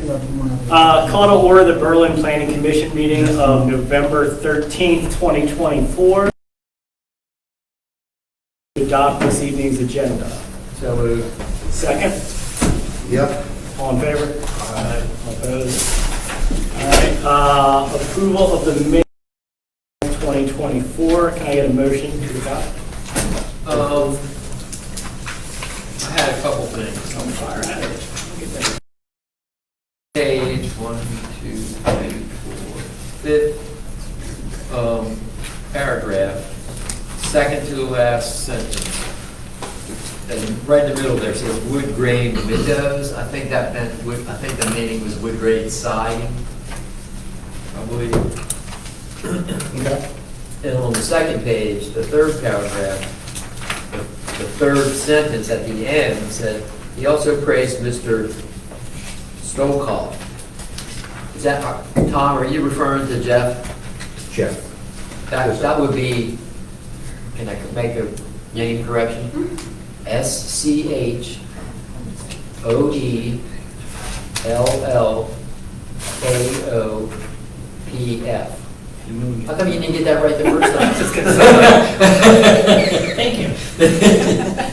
Call to order the Berlin Planning Commission meeting of November 13th, 2024. Adopt this evening's agenda. So moved. Second? Yep. All in favor? Aye. All opposed? All right. Approval of the minutes of 2024. Can I get a motion to adopt? I had a couple things. On fire at it. Page 1, 2, 3, 4, 5th paragraph, second to the last sentence. And right in the middle there says wood grain windows. I think that meant wood. I think the meaning was wood grain siding. I believe. Okay. And on the second page, the third paragraph, the third sentence at the end said, he also praised Mr. Stolkoff. Is that, Tom, are you referring to Jeff? Jeff. That would be, can I make a name correction? SCHOELLKOPF. How come you didn't get that right the first time? Just gonna say thank you.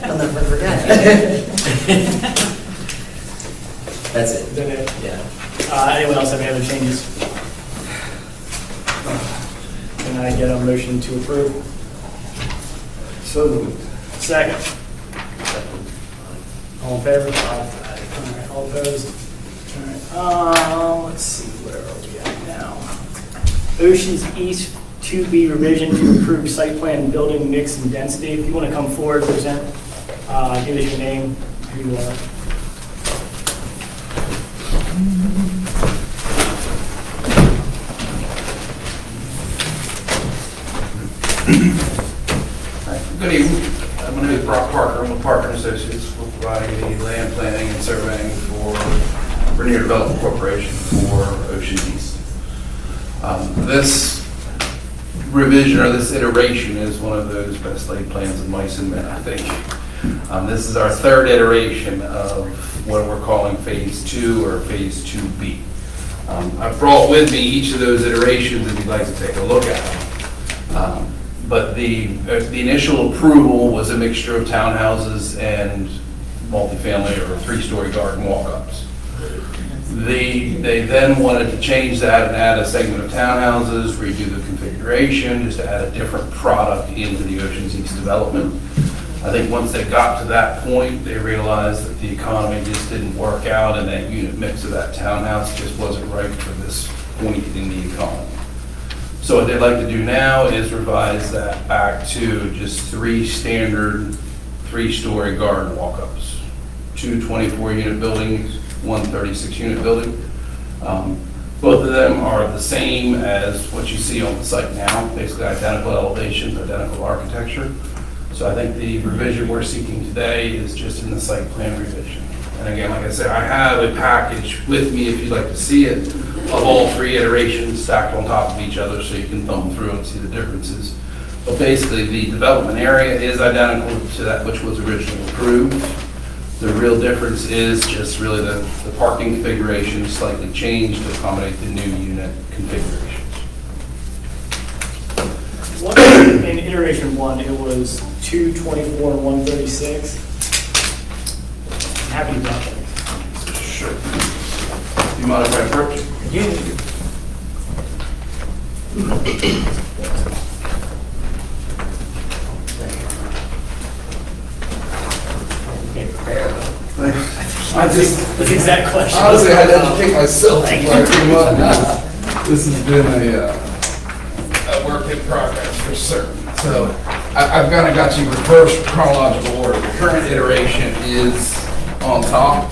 I'll never forget. That's it. Is that it? Yeah. Anyone else have any other changes? Can I get a motion to approve? So moved. Second. All in favor? Aye. All opposed? All right. Let's see, where are we at now? Oceans East 2B revision to approve site plan building mix and density. If you want to come forward, present, give us your name, who you are. Good evening. My name is Brock Parker. I'm with Parker and Associates. We're providing the land planning and surveying for Rainier Development Corporation for Ocean East. This revision or this iteration is one of those best laid plans of mice and men, I think. This is our third iteration of what we're calling Phase 2 or Phase 2B. I've brought with me each of those iterations if you'd like to take a look at them. But the initial approval was a mixture of townhouses and multifamily or three-story garden walk-ups. They then wanted to change that and add a segment of townhouses, redo the configuration, just to add a different product into the Oceans East development. I think once they got to that point, they realized that the economy just didn't work out and that unit mix of that townhouse just wasn't right for this point in the economy. So what they'd like to do now is revise that back to just 3 standard 3-story garden walk-ups. 2 24-unit buildings, 1 36-unit building. Both of them are the same as what you see on the site now, basically identical elevations, identical architecture. So I think the revision we're seeking today is just in the site plan revision. And again, like I said, I have a package with me if you'd like to see it, of all 3 iterations stacked on top of each other so you can thumb through and see the differences. But basically, the development area is identical to that which was originally approved. The real difference is just really the parking configuration slightly changed to accommodate the new unit configurations. What, in iteration 1, it was 2 24 and 1 36. Happy about that. Sure. Do you mind if I approach? Yeah. That's the exact question. Honestly, I had to educate myself before I came up. This has been a work in progress for certain. So I've kind of got you reverse chronological order. The current iteration is on top.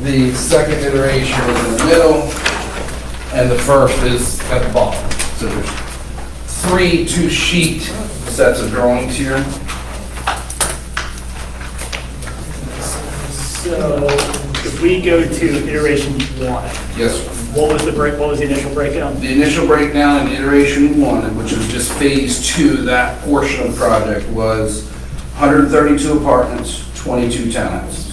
The second iteration is in the middle, and the first is at the bottom. So there's 3 2-sheet sets of drawings here. So if we go to iteration 1, Yes, sir. what was the initial breakdown? The initial breakdown in iteration 1, which was just Phase 2, that portion of the project was 132 apartments, 22 townhouses.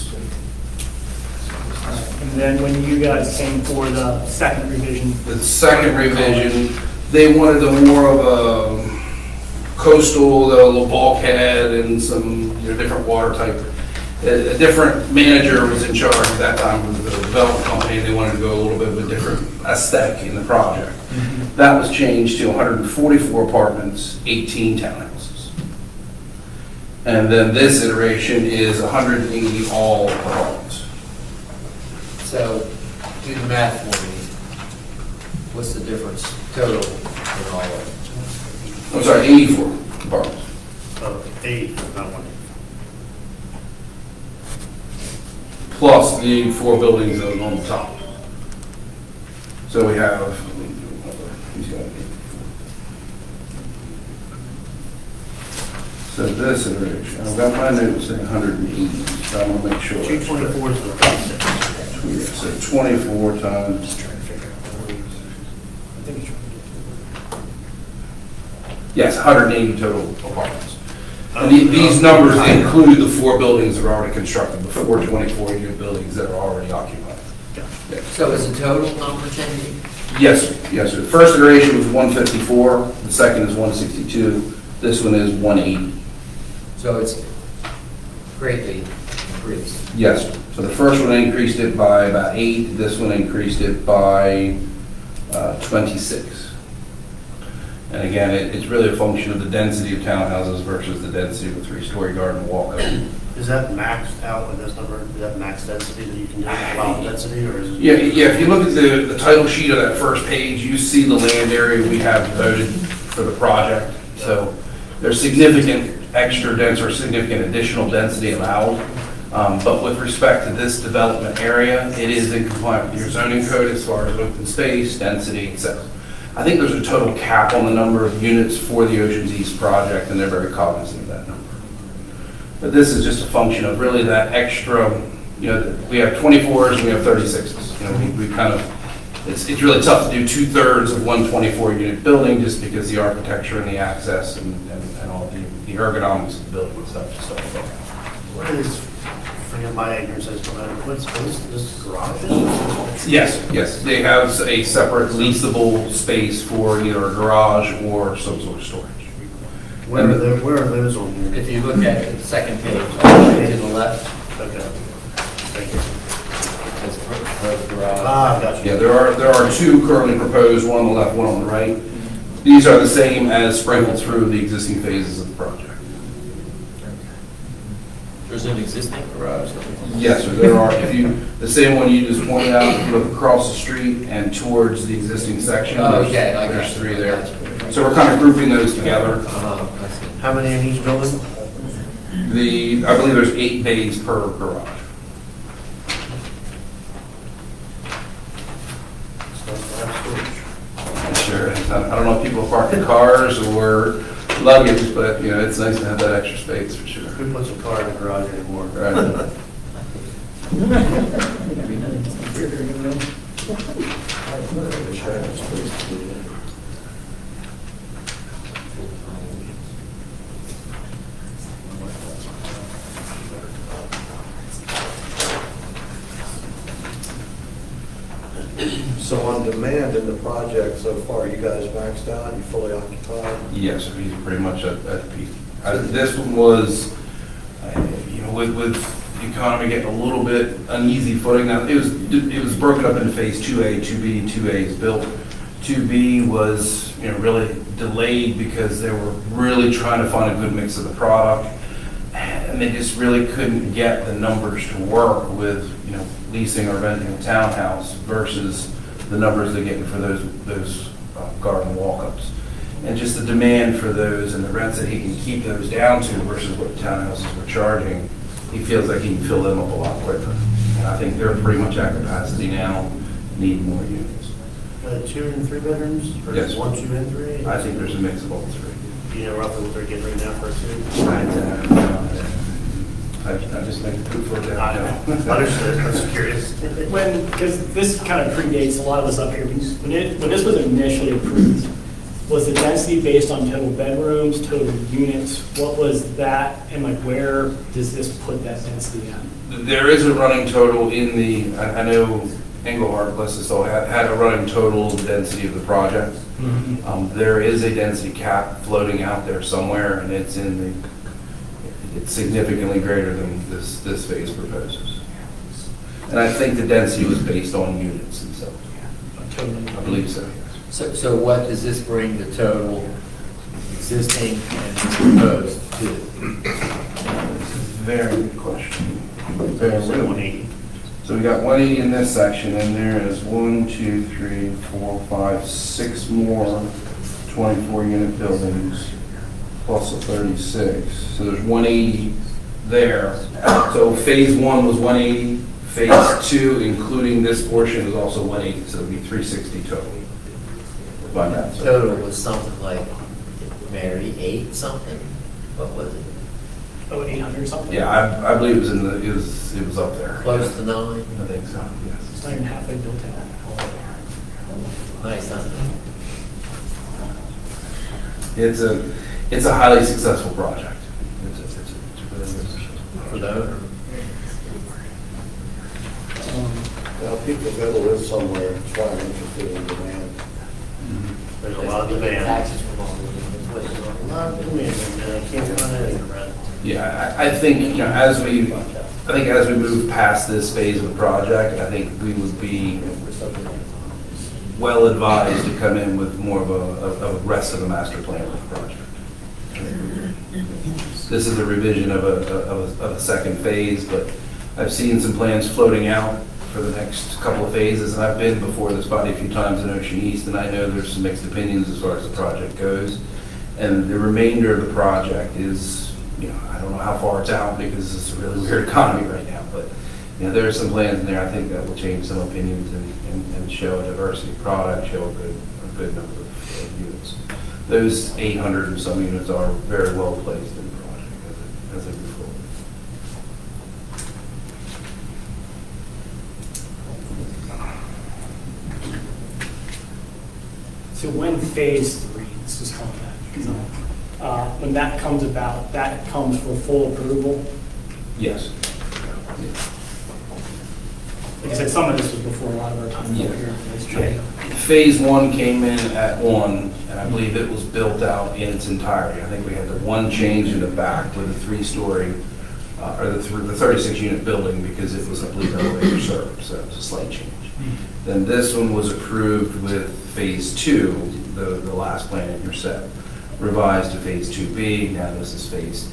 And then when you guys came for the second revision, The second revision, they wanted a more of a coastal, a little bulkhead and some, different water type. A different manager was in charge at that time with the development company. They wanted to go a little bit of a different aesthetic in the project. That was changed to 144 apartments, 18 townhouses. And then this iteration is 180 all apartments. So, do the math for me. What's the difference total in all of I'm sorry, 84 apartments. Oh, 8, not 1. Plus the 84 buildings that are on the top. So we have, he's got 84. So this iteration, I've got my notes saying 180, so I'm gonna make sure. 224 is the concept. Yeah, so 24 times, just trying to figure out what it is. I think it's yes, 180 total apartments. And these numbers include the 4 buildings that are already constructed, the 4 24-unit buildings that are already occupied. Yeah. it? So is the total number changing? Yes, sir. Yes, sir. The first iteration was 154, the second is 162, this one is 180. So it's greatly increased. Yes, sir. So the first one increased it by about 8, this one increased it by 26. And again, it's really a function of the density of townhouses versus the density of a 3-story garden walk-up. Is that maxed out with this number? Is that max density that you can do, allowed density, or is it? Yeah, if you look at the title sheet of that first page, you see the land area we have devoted for the project. So there's significant extra dense or significant additional density allowed. But with respect to this development area, it is in compliance with your zoning code as far as open space, density, etc. I think there's a total cap on the number of units for the Oceans East project, and they're very cognizant of that number. But this is just a function of really that extra, we have 24s and we have 36s. We kind of, it's really tough to do 2/3 of one 24-unit building just because the architecture and the access and all the ergonomics of the building and stuff just don't work. What is, forgive my ignorance as to that, what's this garage? Yes, they have a separate leasable space for either a garage or some sort of storage. Where are those on here? If you look at the second page, all the way to the left, Okay. Thank you. it's proposed garage. Ah, got you. Yeah, there are 2 currently proposed, one on the left, one on the right. These are the same as sprinkled through the existing phases of the project. There's an existing garage. Yes, sir, there are, the same one you just pointed out, if you look across the street and towards the existing section, Oh, okay, I got there's you. 3 there. So we're kind of grouping those together. I see. How many in each building? I believe there's 8 bays per garage. Sure, I don't know if people park their cars or luggage, but, it's nice to have that extra space for sure. Who puts a car in the garage anymore? Right. So on demand in the project so far, you guys maxed out, you fully occupied? Yes, sir, he's pretty much at peak. This one was, with the economy getting a little bit uneasy footing. Now, it was broken up into phase 2A, 2B, 2A is built. 2B was, really delayed because they were really trying to find a good mix of the product. And they just really couldn't get the numbers to work with, leasing or renting a townhouse versus the numbers they're getting for those garden walk-ups. And just the demand for those and the rents that he can keep those down to versus what the townhouses were charging, he feels like he can fill them up a lot quicker. And I think they're pretty much at capacity now, need more units. 2 and 3 bedrooms? Or Yes. 1, 2, and 3? I think there's a mix of all 3. Do you know roughly what they're getting right now for a 2? I just make the poop for it. I know. Understood. I was curious. because this kind of predates a lot of us up here, when this was initially approved, was the density based on total bedrooms, total units? What was that, and where does this put that density at? There is a running total in the, I know Engelhard, bless his soul, had a running total density of the project. There is a density cap floating out there somewhere, and it's it's significantly greater than this phase proposes. And I think the density was based on units themselves. I believe so, yes. So what does this bring the total existing and proposed to? Very good question. Very good. 180. So we got 180 in this section, and there is 1, 2, 3, 4, 5, 6 more 24-unit buildings, plus a 36. So there's 180 there. So phase 1 was 180. Phase 2, including this portion, is also 180, so it'd be 360 total. By that, so. Total was something like, Mary, 8 something? What was it? Oh, 800 something? Yeah, I believe it was it was up there. Close to 9? I think so, yes. It's not even halfway built out. Nice, huh? It's a highly successful project. It's a really good. For the owner. Now, people gotta live somewhere, it's probably interested in demand. There's a lot of demand. Taxes from all over the place. A lot of demand, and I can't find anything around. Yeah, I think, as we move past this phase of the project, I think we would be well advised to come in with more of a rest of the master plan of the project. This is a revision of a second phase, but I've seen some plans floating out for the next couple of phases, and I've been before this body a few times in Ocean East, and I know there's some mixed opinions as far as the project goes. And the remainder of the project is, I don't know how far it's out because it's a really weird economy right now, but there are some plans in there I think that will change some opinions and show a diversity of product, show a good number of units. Those 800 and some units are very well placed in the project as they move forward. So when phase 3, let's just call it that, because when that comes about, that comes for full approval? Yes. Like I said, some of this was before a lot of our time over here. It's true. Phase 1 came in at 1, and I believe it was built out in its entirety. I think we had the one change in the back with the 3-story, or the 36-unit building because it was, I believe, elevator service, so it was a slight change. Then this one was approved with phase 2, the last plan in your set, revised to phase 2B. Now this is phase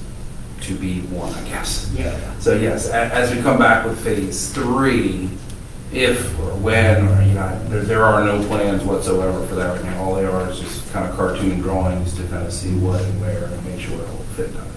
2B1, I guess. Yeah. So yes, as we come back with phase 3, if or when, or there are no plans whatsoever for that right now. All they are is just kind of cartoon drawings to kind of see what and where and make sure it will fit on it.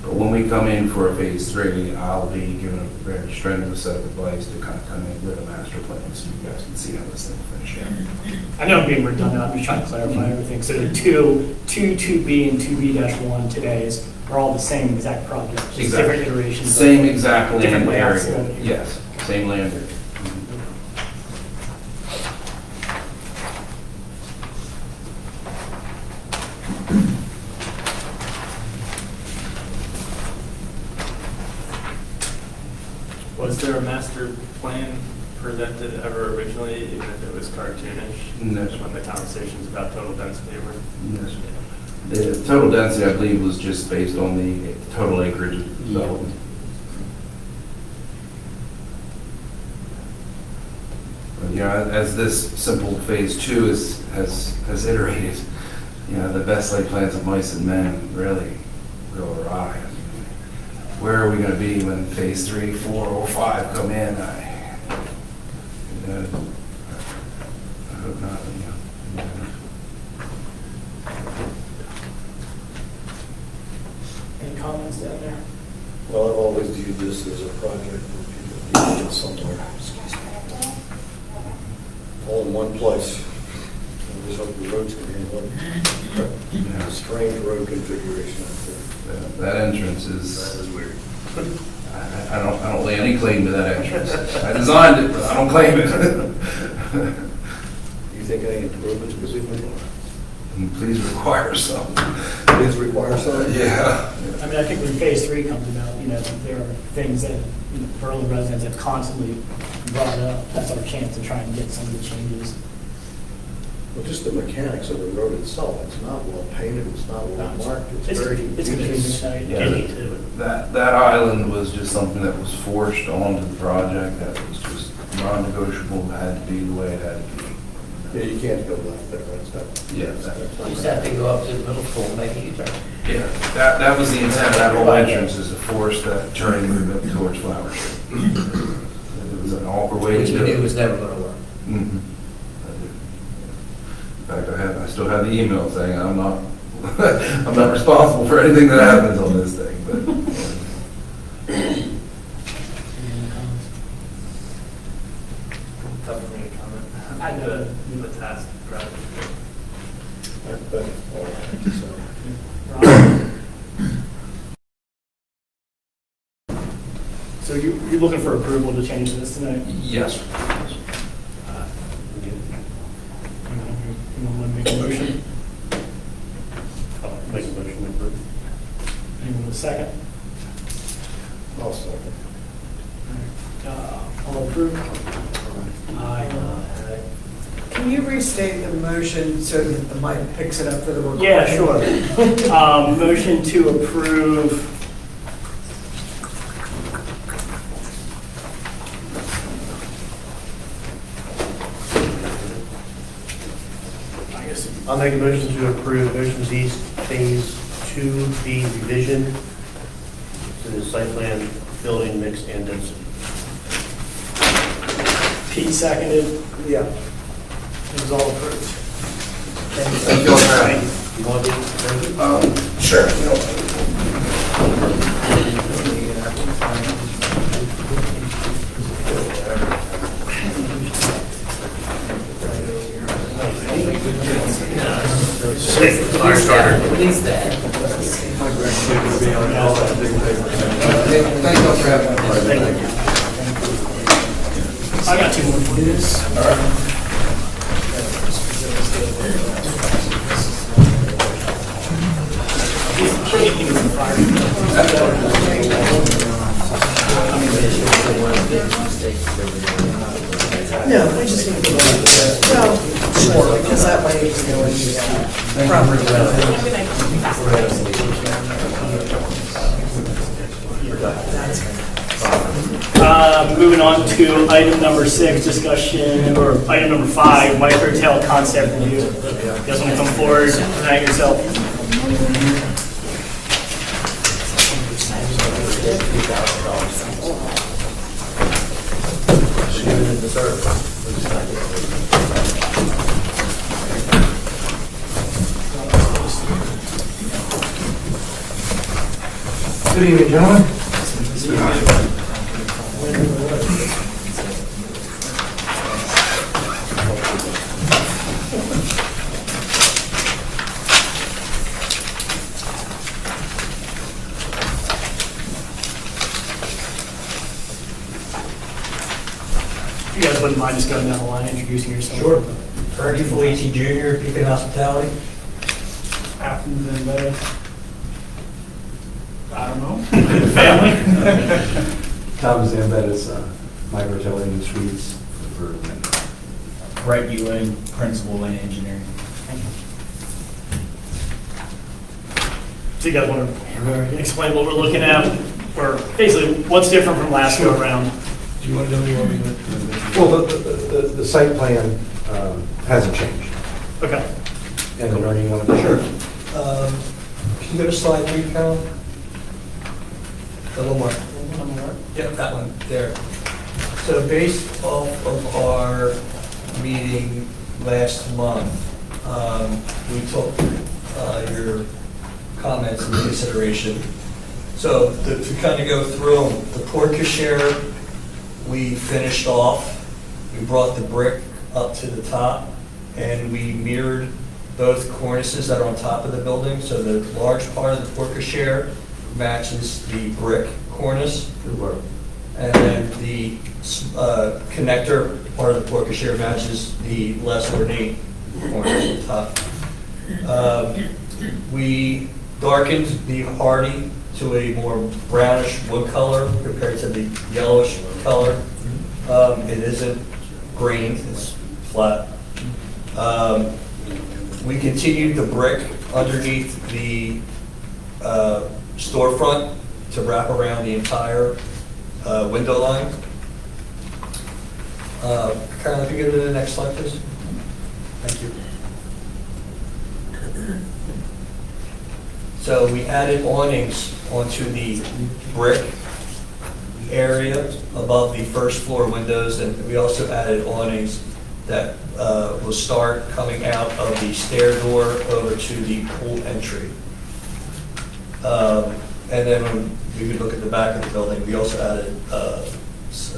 But when we come in for a phase 3, I'll be given a very strenuous set of advice to kind of come in with a master plan so you guys can see how this thing finishes. I know I'm being redundant, I'm just trying to clarify everything. So the 2B and 2B-1 today's are all the same exact project, just Exactly. different iterations. Same exact land different layouts. area. Yes, same land area. Was there a master plan presented ever originally, even if it was cartoonish? No. When the conversations about total density were? Yes. The total density, I believe, was just based on the total acreage development. But, as this simple phase 2 has iterated, the best laid plans of mice and men really go awry. Where are we going to be when phase 3, 4, or 5 come in? I hope not. Any comments down there? Well, I've always viewed this as a project where people need to get somewhere. All in one place. I just hope the roads can handle it. Strange road configuration out there. That entrance is, That is weird. I don't lay any claim to that entrance. I designed it, but I don't claim it. You think any improvements could be made? And please require some. Please require some? Yeah. I mean, I think when phase 3 comes about, there are things that Berlin residents have constantly brought up. That's our chance to try and get some of the changes. Well, just the mechanics of the road itself, it's not well painted, it's not well marked, it's very. It's going to be exciting. That island was just something that was forced onto the project, that was just non-negotiable, had to be the way it had to be. Yeah, you can't go left there, that's not. Yeah, that's You not- just have to go up to the middle school and make a U-turn. Yeah, that was the intent of that whole entrance, is to force that turning movement towards Flower Street. It was an awkward way to Which do we knew it. was never gonna work. Mhm. In fact, I still have the email saying I'm not, I'm not responsible for anything that happens on this thing, but. Tough for me to comment. I know the task project. But, all right, so. So you're looking for approval to change this tonight? Yes. You want to make a motion? I'll make a motion to approve. Anyone with a second? I'll second. All approved? Aye. Can you restate the motion so that the mic picks it up for the recording? Yeah, sure. Motion to approve. I guess, I'll make a motion to approve Oceans East Phase 2B revision to the site plan, building mix and density. Pete seconded. Yeah. It was all approved. Thank you all for having me. You want to be? Sure. Fire starter. At least that. Thank you all for having me. I got two more for you. No, I just need to go into the, well, sure, because that way you can go into the property. Moving on to item number 6, discussion, or item number 5, micro tail concept review. You guys want to come forward, present yourself? Good evening, gentlemen. If you guys wouldn't mind just going down the line, introducing yourself. Sure. Ernie Felici Jr., Beacon Hospitality. Athens and I don't know. Family? Tom Zambettis, Microtelling Suites for Brett Ewing, Principal in Engineering. So you guys want to explain what we're looking at, or basically what's different from last go around? Do you want to know what you want me to? Well, the site plan hasn't changed. Okay. And then Ernie, you want to? Sure. Can you go to slide 3, Carol? A little more. Yep, that one, there. So based off of our meeting last month, we took your comments into consideration. So to kind of go through them, the porte cochere, we finished off. We brought the brick up to the top, and we mirrored both cornices that are on top of the building. So the large part of the porte cochere matches the brick cornice. And then the connector part of the porte cochere matches the less ornate cornice on top. We darkened the hardy to a more brownish wood color compared to the yellowish color. It isn't grained, it's flat. We continued the brick underneath the storefront to wrap around the entire window line. Carolyn, if you go to the next slide, please. Thank you. So we added awnings onto the brick area above the first floor windows, and we also added awnings that will start coming out of the stair door over to the pool entry. And then when we would look at the back of the building, we also added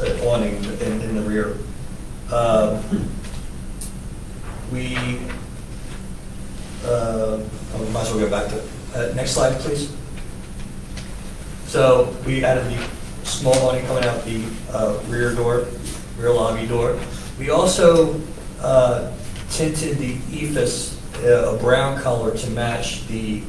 an awning in the rear. I might as well go back to, next slide, please. So we added the small awning coming out the rear door, rear lobby door. We also tinted the ephes a brown color to match the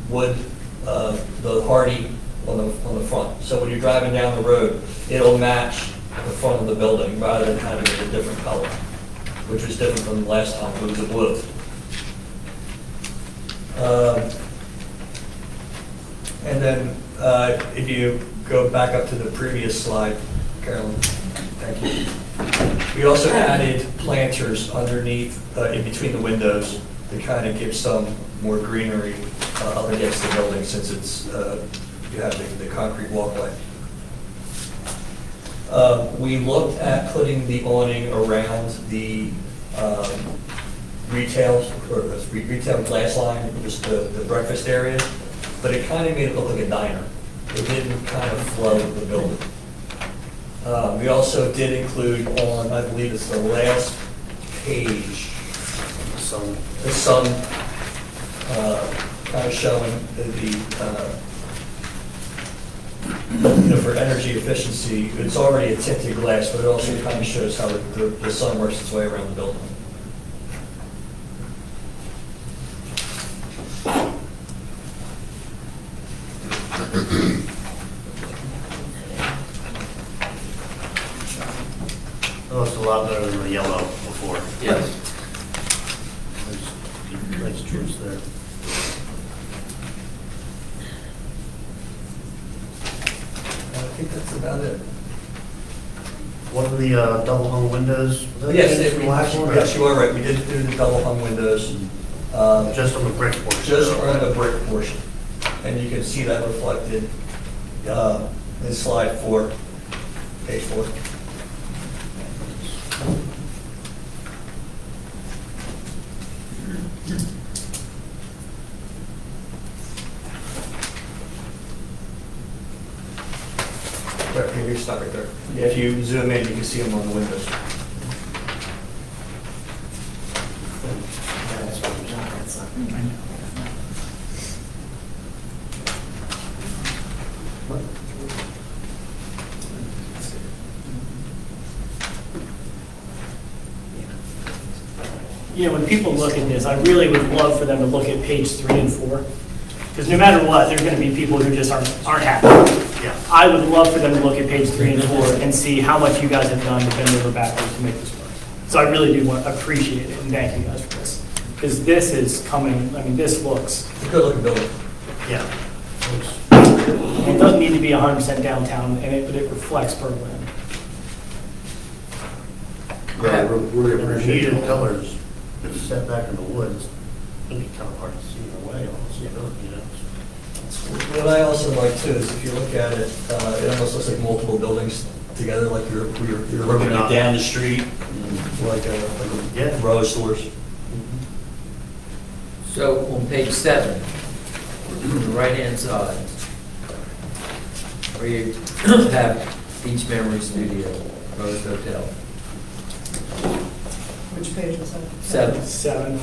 wood, the hardy on the front. So when you're driving down the road, it'll match the front of the building rather than having it a different color, which was different from the last time, it was a blue. And then if you go back up to the previous slide, Carolyn, thank you. We also added planters underneath, in between the windows to kind of give some more greenery up against the building since it's, you have the concrete walkway. We looked at putting the awning around the retail glass line, just the breakfast area, but it kind of made it look like a diner. It didn't kind of flood the building. We also did include on, I believe it's the last page, the sun kind of showing for energy efficiency. It's already a tinted glass, but it also kind of shows how the sun works its way around the building. It looks a lot better than the yellow before. Yes. Nice choice there. I think that's about it. What are the double hung windows? Yes, yes, you are right. We did do the double hung windows. Just on the brick portion? Just on the brick portion. And you can see that reflected in slide 4, page 4. Right, here, stop right there. Yeah, if you zoom in, you can see them on the windows. You know, when people look at this, I really would love for them to look at page 3 and 4. Because no matter what, there's going to be people who just aren't happy. Yeah. I would love for them to look at page 3 and 4 and see how much you guys have done to bend over backwards to make this work. So I really do appreciate it and thank you guys for this. Because this is coming, I mean, this looks, It's a good looking building. Yeah. it doesn't need to be 100% downtown, but it reflects Berlin. Yeah, we And the appreciate muted it. colors, it's set back in the woods, it'd be kind of hard to see in a way, almost, you know? What I also like too is if you look at it, it almost looks like multiple buildings together, like you're looking Broken up. down the street, like a Yeah. row of stores. So on page 7, on the right-hand side, where you have Beach Memory Studio, Rose Hotel. Which page was that? 7. 7.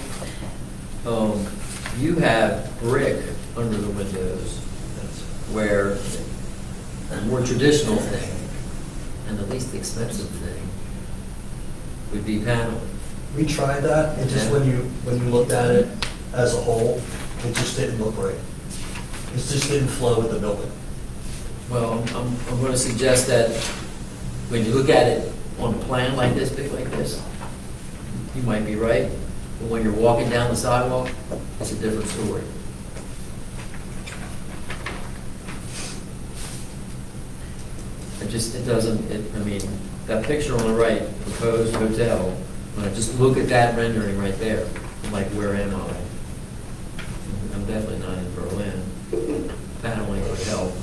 You have brick under the windows, where a more traditional thing, and the least expensive thing, would be paneling. We tried that, and just when you looked at it as a whole, it just didn't look right. It just didn't flow with the building. Well, I'm going to suggest that when you look at it on a plan like this, big like this, you might be right, but when you're walking down the sidewalk, it's a different story. It doesn't, I mean, that picture on the right, proposed hotel, when I just look at that rendering right there, I'm like, where am I? I'm definitely not in Berlin. That only would help.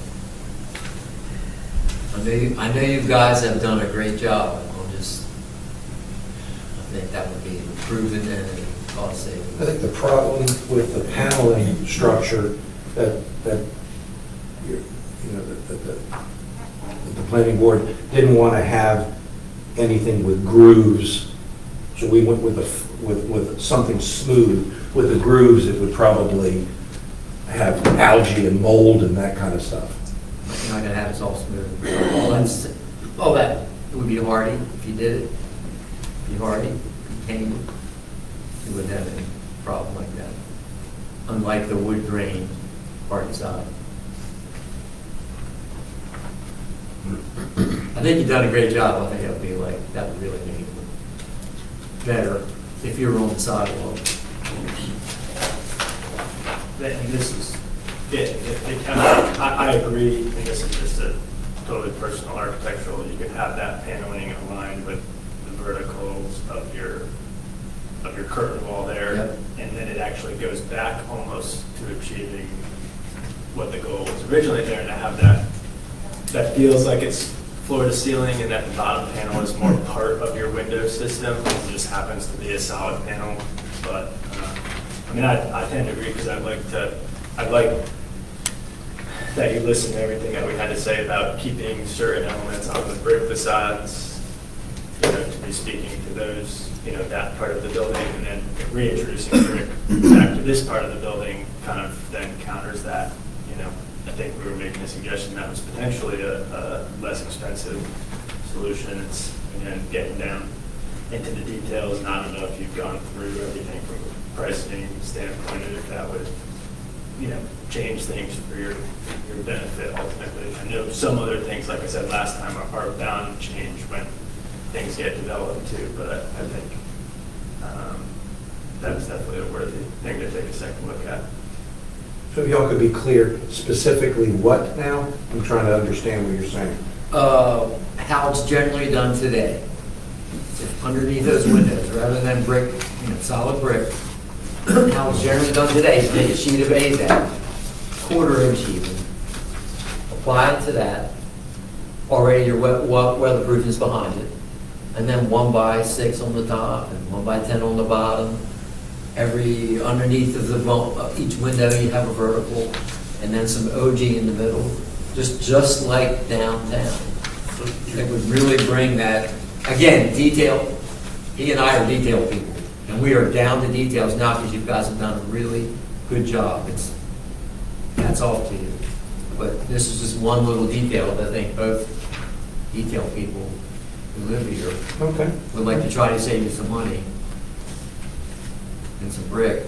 I know you guys have done a great job. I think that would be improvement and cost saving. I think the problem with the paneling structure that you know, the planning board didn't want to have anything with grooves, so we went with something smooth. With the grooves, it would probably have algae and mold and that kind of stuff. You're not gonna have it all smooth. All that, it would be hardy if you did it. Be hardy, painted. You wouldn't have any problem like that. Unlike the wood grain hardy side. I think you've done a great job. I think that would be like, that would really make it better if you were on the sidewalk. And this is, it kind of, I agree, and this is just a totally personal architectural, you could have that paneling aligned with the verticals of your curtain wall there, Yep. and then it actually goes back almost to achieving what the goal was originally there, and to have that feels like it's floor to ceiling, and that the bottom panel is more part of your window system, it just happens to be a solid panel, but, I mean, I tend to agree, because I'd like that you listen to everything that we had to say about keeping certain elements on the brick facades, you know, to be speaking to those, you know, that part of the building, and then reintroducing brick back to this part of the building kind of then counters that, you know. I think we were making a suggestion that was potentially a less expensive solution. It's, again, getting down into the details, and I don't know if you've gone through everything from a pricing standpoint, and if that would, you know, change things for your benefit ultimately. I know some other things, like I said last time, are bound to change when things get developed too, but I think that's definitely a worthy thing to take a second look at. So if y'all could be clear, specifically what now? I'm trying to understand what you're saying. How it's generally done today. If underneath those windows, rather than brick, you know, solid brick, how it's generally done today is take a sheet of AZAC, quarter-inch even, apply it to that. Already your weatherproof is behind it, and then 1x6 on the top and 1x10 on the bottom. Every underneath of each window you have a vertical, and then some OG in the middle, just like downtown. It would really bring that, again, detail. He and I are detail people, and we are down to details now because you guys have done a really good job. That's all to you. But this is just one little detail that I think both detail people who live here would like to try to save you some money and some brick,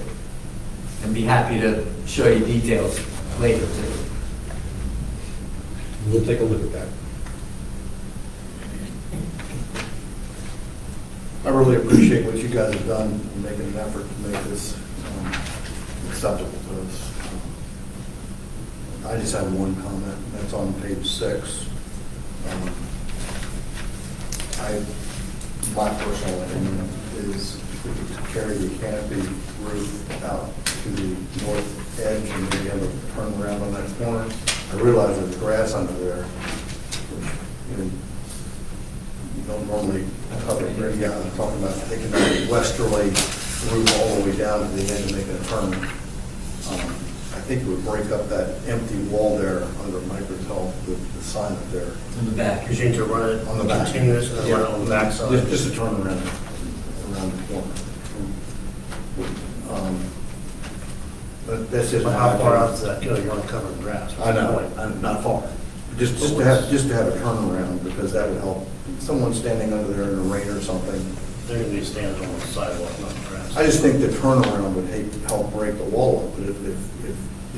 and be happy to show you details later too. We'll take a look at that. I really appreciate what you guys have done in making an effort to make this acceptable to us. I just have one comment, that's on page 6. My personal opinion is to carry the canopy roof out to the north edge and maybe have a turnaround on that corner. I realize there's grass under there, which, you don't normally cover it. Yeah, I'm talking about taking that westerly roof all the way down to the end and making a turn. I think it would break up that empty wall there under Microtel, the sign up there. In the back. You're saying to run it On the back. continuous, and run it on the back side? Just a turn around the corner. But that's just. But how far out does that go? You want to cover the grass? I know, not far. Just to have a turnaround, because that would help. Someone standing under there in the rain or something. They're going to be standing on the sidewalk, not the grass. I just think the turnaround would help break the wall up, but if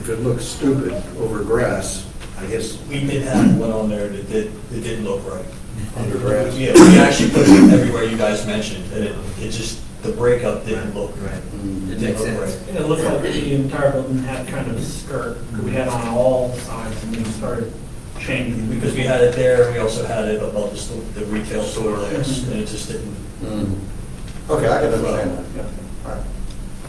if it looks stupid over grass, I guess We did have one on there that didn't look right. under grass. Yeah, we actually put it everywhere you guys mentioned, and it just, the breakup didn't look right. Mm. It makes Didn't look sense. right. It looked like the entire building had kind of a skirt, because we had on all sides, and we started changing. Because we had it there, and we also had it above the retail store last, and it just didn't. Mm. Okay, I can understand that, yeah. All right.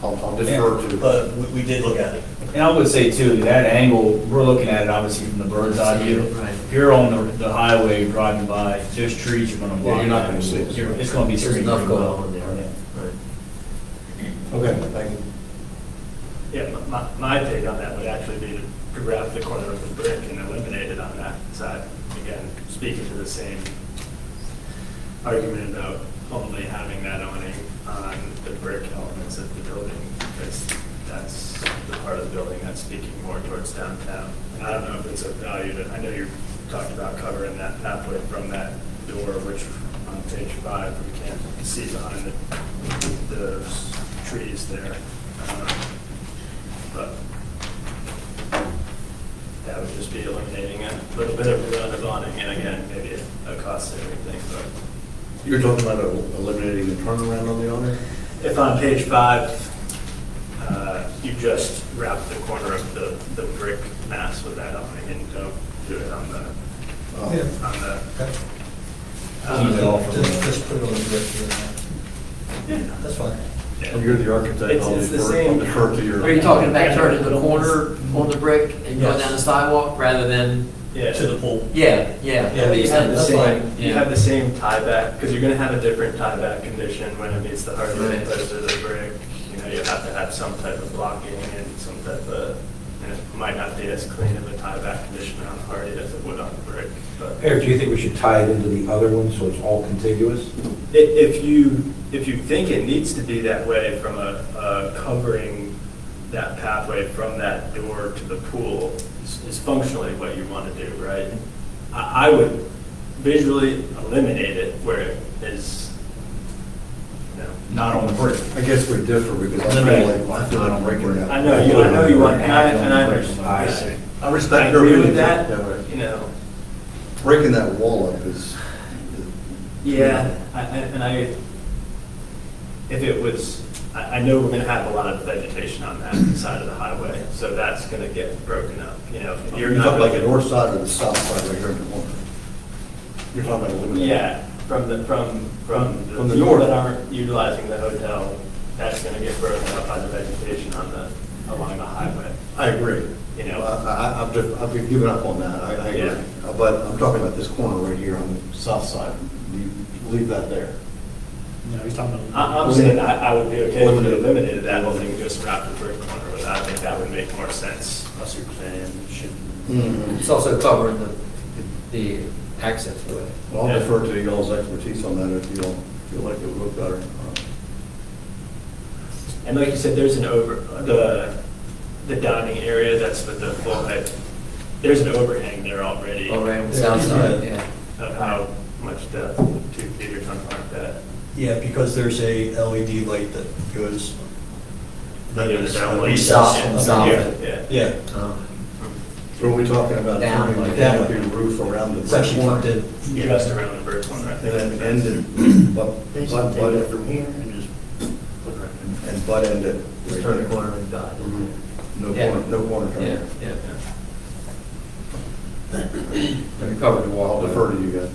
I'll defer to. But we did look at it. And I would say too, that angle, we're looking at it obviously from the bird's eye view. Right. If you're on the highway driving by, those trees are gonna block. you're not that. gonna see it. It's gonna be There's screened enough pretty going well. on there. Okay, thank you. Yeah, my take on that would actually be to grab the corner of the brick and eliminate it on that side. Again, speaking to the same argument about only having that awning on the brick elements of the building, because that's the part of the building that's speaking more towards downtown. And I don't know if it's of value to, I know you're talking about covering that pathway from that door, which on page 5, we can't see behind those trees there. But that would just be eliminating a little bit of run of awning, and again, maybe a cost saving thing, but. You're talking about eliminating the turnaround on the awning? If on page 5, you just wrap the corner of the brick mass with that awning and don't do it on the, Just put it on the brick. Yeah. That's fine. Well, you're the architect, I'll It's the defer same- defer to your. Are you talking about turning the corner on the brick and going Yes. down the sidewalk rather than, Yeah. To the pool. yeah. Yeah, You have the that's same, fine. you have the same tie back, because you're gonna have a different tie back condition when it meets the hardwood Right. opposed to the brick. You know, you have to have some type of blocking and some type of, and it might not be as clean of a tie back condition on the hardy as it would on the brick, but. Eric, do you think we should tie it into the other one so it's all contiguous? If you think it needs to be that way from covering that pathway from that door to the pool is functionally what you want to do, right? I would visually eliminate it where it is, you know. Not on the brick. I guess we differ because I feel like breaking that. I know you want, and I I see. I respect I your agree opinion. with that, you know. Breaking that wall up is. Yeah, if it was, I know we're gonna have a lot of vegetation on that side of the highway, so that's gonna get broken up, you know. You're not talking like gonna- the north side or the south side right here in the corner? You're talking about eliminating? Yeah, from the From the people north. that aren't utilizing the hotel, that's gonna get broken up by the vegetation along the highway, I agree. you know. I've been giving up on that, I agree. Yeah. But I'm talking about this corner right here on the south side. You leave that there. No, he's talking about. I'm saying I would be okay if we Eliminate. eliminated that whole thing, just wrap the brick corner with that, I think that would make more sense. That's what you're saying, it should. Mm-hmm. It's also covering the access way. Well, I'll defer to y'all's expertise on that if you don't feel like it would look better. And like you said, there's the dining area, that's with the full height, there's an overhang there already. Over on the south side, yeah. Of how much depth 2 feet or something like that. Yeah, because there's a LED light that goes. That is down like- recessed Yeah, up south. here. Yeah. Yeah, So are we talking about Down, turning the down. canopy roof around the it's actually corner? tucked in. Just around the brick corner, I And think. then end it, Basically, take it from here and just put it right there. and butt end it. Just right turn the there. corner and dot. Mhm. No Yeah. corner, no corner Yeah, turn. yeah. And cover the I'll wall. defer to you guys.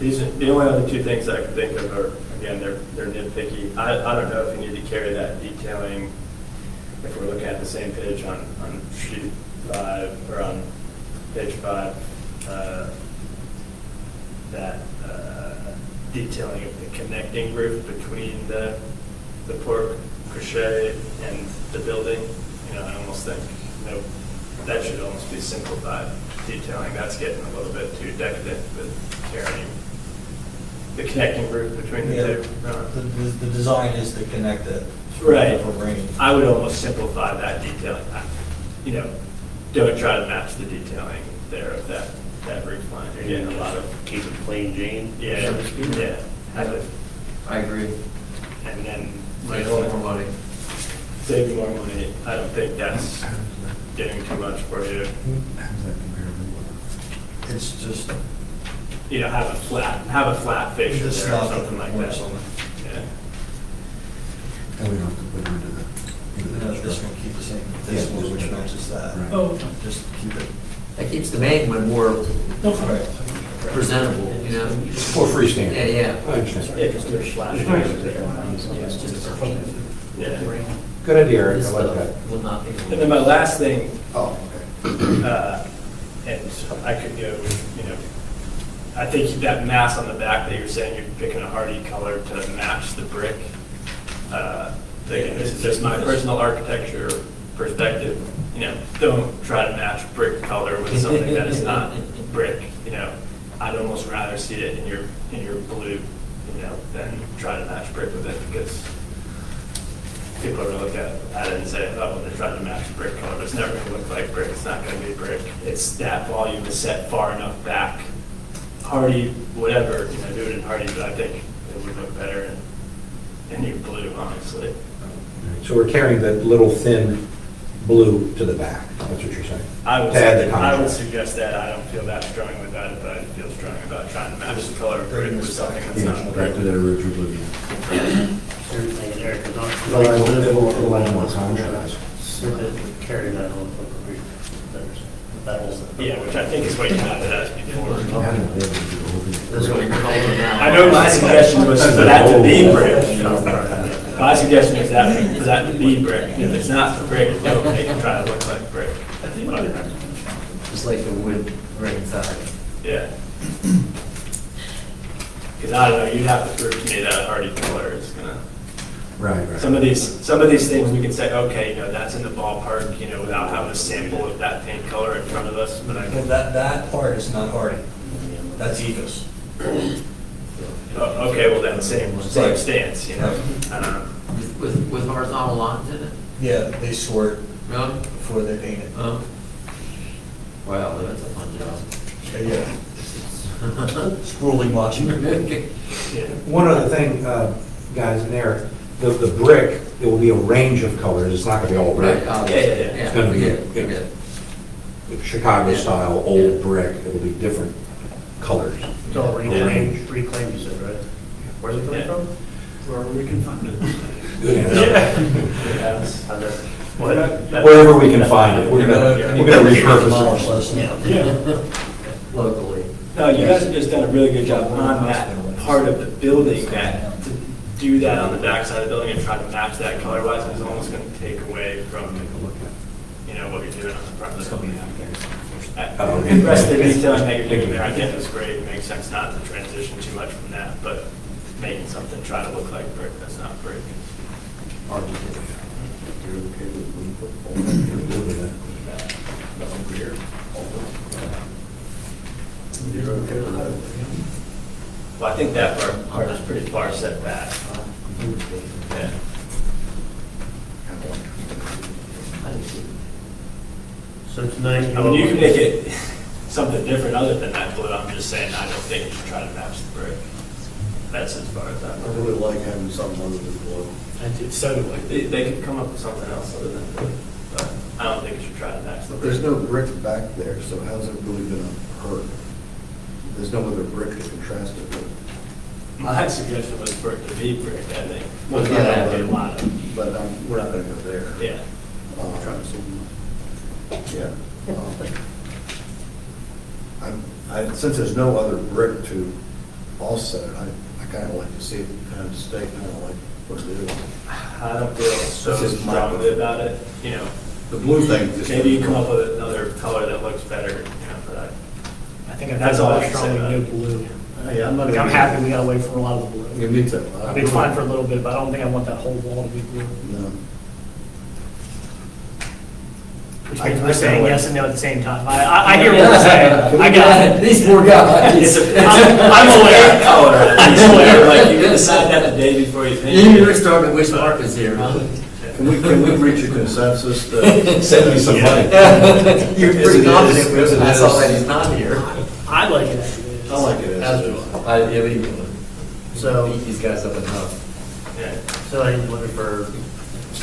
These are, the only other 2 things I can think of are, again, they're nitpicky. I don't know if you need to carry that detailing, if we're looking at the same page on sheet 5, or on page 5, that detailing of the connecting roof between the porte cochere and the building. You know, I almost think, that should almost be simplified detailing. That's getting a little bit too decadent with carrying the connecting roof between the Yeah, two. the design is to connect it. Right. For rain. I would almost simplify that detailing. You know, don't try to match the detailing there of that roof line. You're getting a lot of, Keep it plain Jane. yeah, so to speak. yeah. Have it, I agree. and then Make a little more money. save you more money. I don't think that's getting too much for you. It's just, You know, have a flat fascia Just there or not something like that. Yeah. And we don't have to put it into the. This one keep the same, this one which matches that. Right. Oh, Just keep it. That keeps the main one more no, sorry. presentable, you know? For freestanding. Yeah, yeah. I understand. Yeah, just do a flash. Yeah. Good idea, Eric, I like that. Will not be. And then my last thing, oh, okay. and I could go, you know, I think that mass on the back that you're saying you're picking a hardy color to match the brick. Again, this is just my personal architecture perspective. You know, don't try to match brick color with something that is not brick. You know, I'd almost rather see it in your blue, you know, than try to match brick with it, because people are going to look at it and say, oh, well, they're trying to match brick color, but it's never going to look like brick. It's not going to be brick. It's that volume is set far enough back. Hardy, whatever, you know, do it in hardy, but I think it would look better in your blue, honestly. So we're carrying that little thin blue to the back, that's what you're saying? I would, To add the I would contrast. suggest that. I don't feel that strongly about it, but I feel strong about trying to match the color of brick with something that's not brick. to that original blue. Everything, Eric, is on. Well, I live a little more contrast. Carry that on. That was. Yeah, which I think is what you had it as before. This one. I know my suggestion was for that to be brick. My suggestion is that for that to be brick. If it's not brick, don't make it try to look like brick. Just like the wood grain side. Yeah. Because I don't know, you'd have to prove to me that a hardy color is gonna. Right, right. Some of these things we can say, okay, you know, that's in the ballpark, you know, without having a sample of that paint color in front of us. But I Well, that part is not hardy. That's Evos. okay, well then same stance, you know. I don't know. With horizontal lines in it? Yeah, they sort Really? before they paint it. Oh. Wow, that's a fun job. Yeah. Scrolling watching. Yeah. One other thing, guys, and Eric, the brick, it will be a range of colors, it's not gonna be all brick. Yeah. It's gonna be Chicago style, old brick, it'll be different colors. It's all reclaimed, you said, right? Where's it coming Yeah. from? Wherever we can find it. Good answer. How's that? Wherever we can find it, we're gonna repurpose it. Locally. No, you guys have just done a really good job on that part of the building, that to do that on the backside of the building and try to match that color wise is almost going to take away from, you know, what you're doing on the front of the building. The rest of the detailing that you're doing there, I think is great. It makes sense not to transition too much from that, but making something try to look like brick that's not brick. You're okay with that? Well, I think that part is pretty far set back. Yeah. So tonight. I mean, you can make it something different other than that blue. I'm just saying, I don't think you should try to match the brick. That's as far as that. I really like having something other than blue. So do I. They could come up with something else other than blue, but I don't think you should try to match the But brick. there's no brick back there, so how's it really gonna hurt? There's no other brick to contrast it with. My suggestion was for it to be brick, I think. Well, But yeah, that'd be a lot of, But we're not gonna go there. yeah. Yeah. Since there's no other brick to offset it, I kind of like to see it kind of stay kind of like what it is. I don't feel so This is my- strongly about it, you know. The blue thing just. Maybe you come up with another color that looks better, you know, but I think That's all I I can say strongly about no it. blue. Yeah, I'm happy we got away from a lot of the blue. You need to. I've been fine for a little bit, but I don't think I want that whole wall to be blue. No. Which means we're saying yes and no at the same time. I hear what you're saying. I got it. These poor guys. I'm aware. color, at least, whatever, like you can decide that the day before you paint. You're starting to wish Mark was here, huh? Can we reach a consensus that? Send me some money. You're As pretty it confident is, with as it, it that's all is. that he's not here. I like it as it is. I like it as it is. Yeah, we So, beat these guys up enough. Yeah. so I'm looking for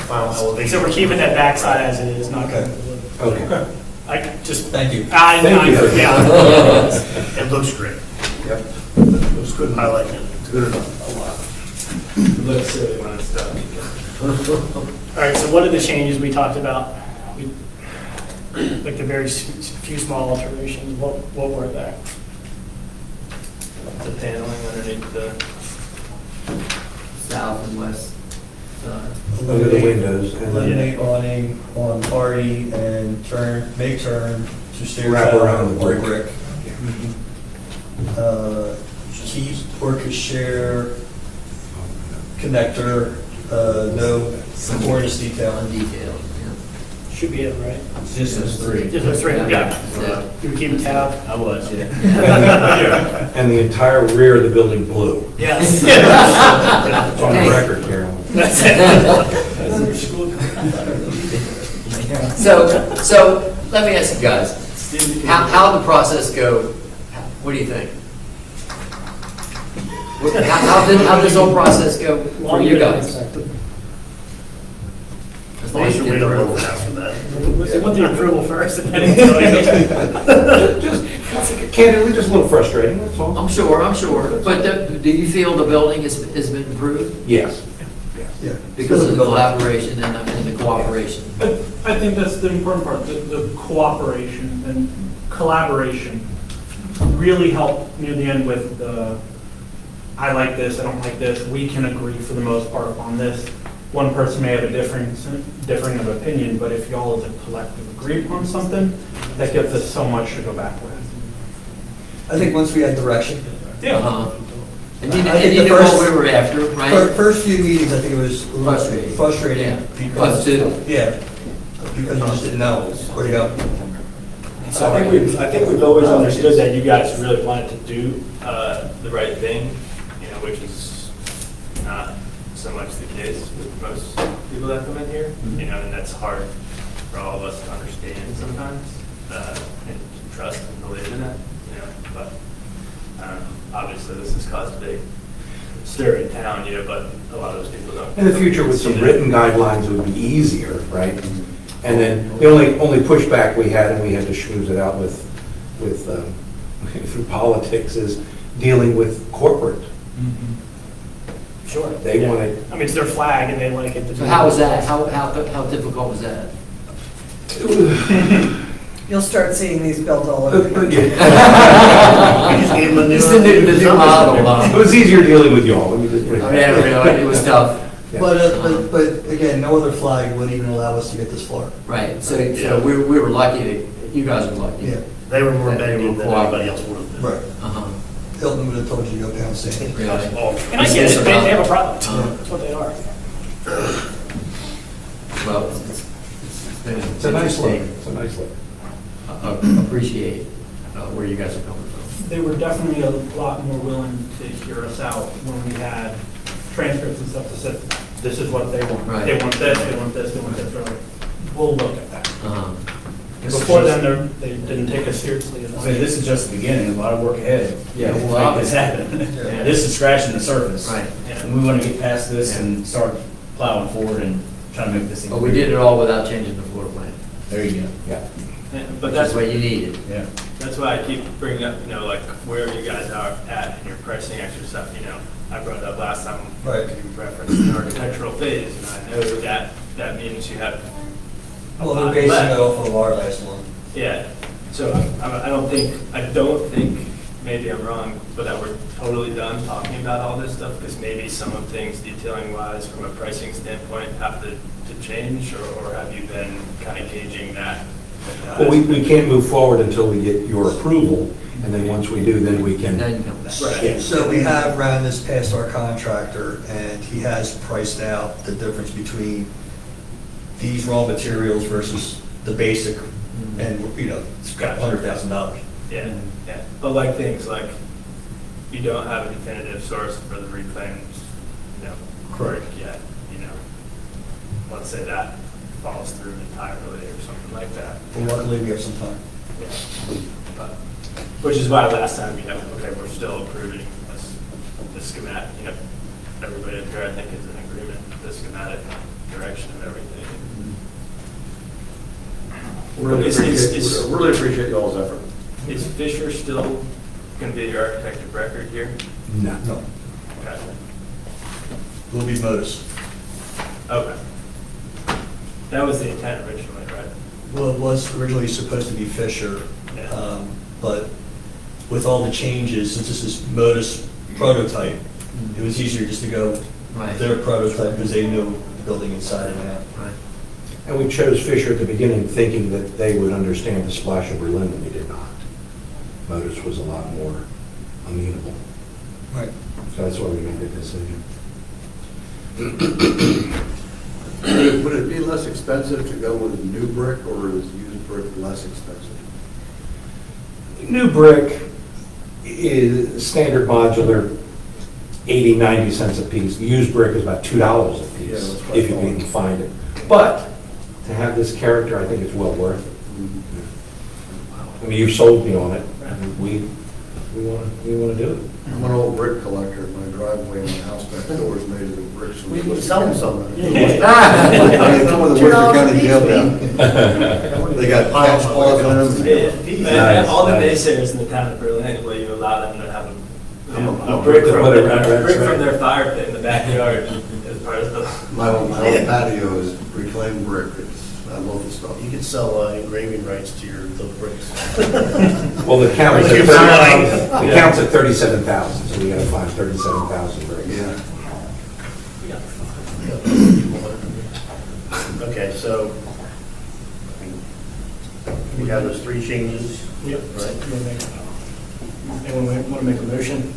final elevation. So we're keeping that backside as it is, not going to. Okay. I just. Thank you. I Thank you. yeah. It looks great. Yep. Looks good. I like it. It's good enough. It looks silly when it's done. All right, so what are the changes we talked about? Like the very few small alterations, what were they? The paneling underneath the, South and west side. Under the windows and then Eliminate awning on party and make turn to stair Wrap travel around the or brick. Keep orchid share connector, no cornice detail. Detailed, yeah. Should be it, right? Just those three. Just those three, yeah. Yeah. You would keep a tab? I was, yeah. and the entire rear of the building blue. Yes. It's on the record, Carolyn. That's it. So let me ask you guys, how the process go? What do you think? How did this whole process go for you guys? As long as you did the road. after that. They want the approval first and then. Just candidly, just a little frustrating, that's all. I'm sure. But do you feel the building has been improved Yes. Yeah. because of the collaboration and the cooperation? I think that's the important part, the cooperation and collaboration really helped near the end with the, I like this, I don't like this, we can agree for the most part on this. One person may have a differing of opinion, but if y'all as a collective agree on something, that gives us so much to go back with. I think once we had direction. Uh-huh. And you I think knew the what first- we were after, right? First few meetings, I think it was a little Frustrating. frustrating. Yeah. because- Us too. Yeah, because you just didn't know where to go. I think we've always understood that you guys really wanted to do the right thing, you know, which is not so much the case with most people that come in here, you know, and that's hard for all of us to understand sometimes, and trust and believe in it, you know, but obviously this has caused a big stir in town, you know, but a lot of those people don't. In the future, with some written guidelines, it would be easier, right? And then the only pushback we had, and we had to schmooze it out with through politics, is dealing with corporate. Sure. They wanted, I mean, it's their flag and they like it. So how was that? How difficult was that? You'll start seeing these built all over. but again. It's the new model. it was easier dealing with y'all. Let me just put it I mean, it was tough. Yeah. But again, no other flag would even allow us to get this far. Right, so we were lucky, you guys were lucky. Yeah. They were more That they negative were than anybody else would have been. Right. Uh-huh. Hilton would have told you to go downstairs. Really? And I get it, they have a product. That's what they are. Well, it's been It's a nice look. interesting. It's a nice look. Appreciate where you guys are coming from. They were definitely a lot more willing to hear us out when we had transcripts and stuff that said, this is what they want. Right. They want this, they want this, they want this. We're like, we'll look at that. Uh-huh. Before then, they didn't take us seriously at all. So this is just the beginning, a lot of work ahead. Yeah, To well, make this happen. Yeah. This is scratching the surface. Right. And we want to get past this and start plowing forward and trying to make this thing. But we did it all without changing the floor plan, There you go. Yeah. But that's that's what you needed. Yeah. That's why I keep bringing up, you know, like where you guys are at in your pricing exercise, you know. I brought it up last time, Right. you referenced the architectural phase, and I know that means you have a Well, they're lot basing left. it off of our last one. Yeah, so I don't think, maybe I'm wrong, but that we're totally done talking about all this stuff, because maybe some of things detailing wise from a pricing standpoint have to change, or have you been kind of gauging that? Well, we can't move forward until we get your approval, and then once we do, then we can. Then come back. Right. So we have ran this past our contractor, and he has priced out the difference between these raw materials versus the basic, and, you know, it's got $100,000. Yeah, yeah, but like things like, you don't have a definitive source for the reclaimed, you know, brick yet, you know. Let's say that falls through entirely or something like that. But luckily, we have some time. Yeah. But- Which is why last time, you know, okay, we're still approving the schematic, you know, everybody up here, I think, is in agreement with the schematic direction and everything. Really appreciate y'all's effort. Is Fisher still going to be the architect of record here? No. No, Okay. will be Modus. Okay. That was the intent originally, right? Well, it was originally supposed to be Fisher, but with all the changes, since this is Modus prototype, it was easier just to go Right. with their prototype because they knew the building inside and out. Right. And we chose Fisher at the beginning thinking that they would understand the splash of Berlin, and they did not. Modus was a lot more amenable. Right. So that's why we made the decision. Would it be less expensive to go with new brick, or is used brick less expensive? New brick is standard modular, 80, 90 cents a piece. Used brick is about $2 a Yeah, piece, that's what I if you thought. can find it. But to have this character, I think it's well worth it. I mean, you've sold me on it. We want to do it. I'm an old brick collector. My driveway and the house next door is made of bricks. We can sell them some. Some of the Worcester County jail down. They got patch claws in them. Nice, All the nice. naysayers in the town of Berlin, will you allow them to have I'm a brick from Put it right, right, brick right. from their fire pit in the backyard as part of the. My old patio is reclaimed brick. I love the stuff. You could sell engraving rights to your little bricks. Well, the count is Thank you for lying. the count's at 37,000, so we got to find 37,000 bricks. Yeah. Okay, so we have those three changes. Yep. Right. Anyone want to make a motion?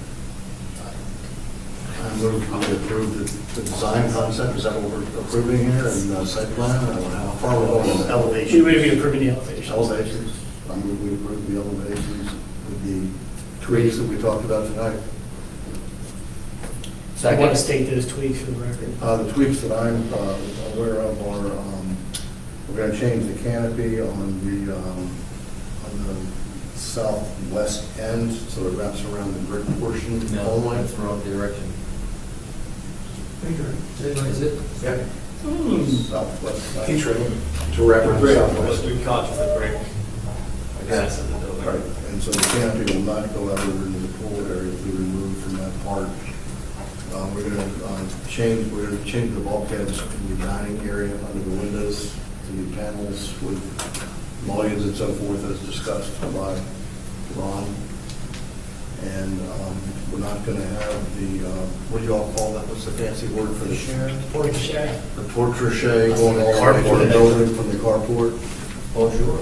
I move to approve the design concept. Is that what we're approving here, and site plan? How far we're going? We Elevation. would be approving the elevation. Elevations. I move we approve the elevations with the tweaks that we talked about tonight. I want to Second. state those tweaks for the record. The tweaks that I'm aware of are, we're going to change the canopy on the southwest end, so it wraps around the brick portion No, only. that's the wrong direction. Is it? Yeah. Southwest side. Each room to reference Brick, Southwest. what we call just the brick. Access of the building. Right, and so the canopy will not go out into the pool area, it'll be removed from that part. We're going to change the bulkheads in the dining area under the windows, to new panels with mullions and so forth, as discussed by Ron. And we're not going to have the, what do you all call that? What's the fancy word for the Porch shed. the porte cochere going all the way to the building from the carport? Oh, sure.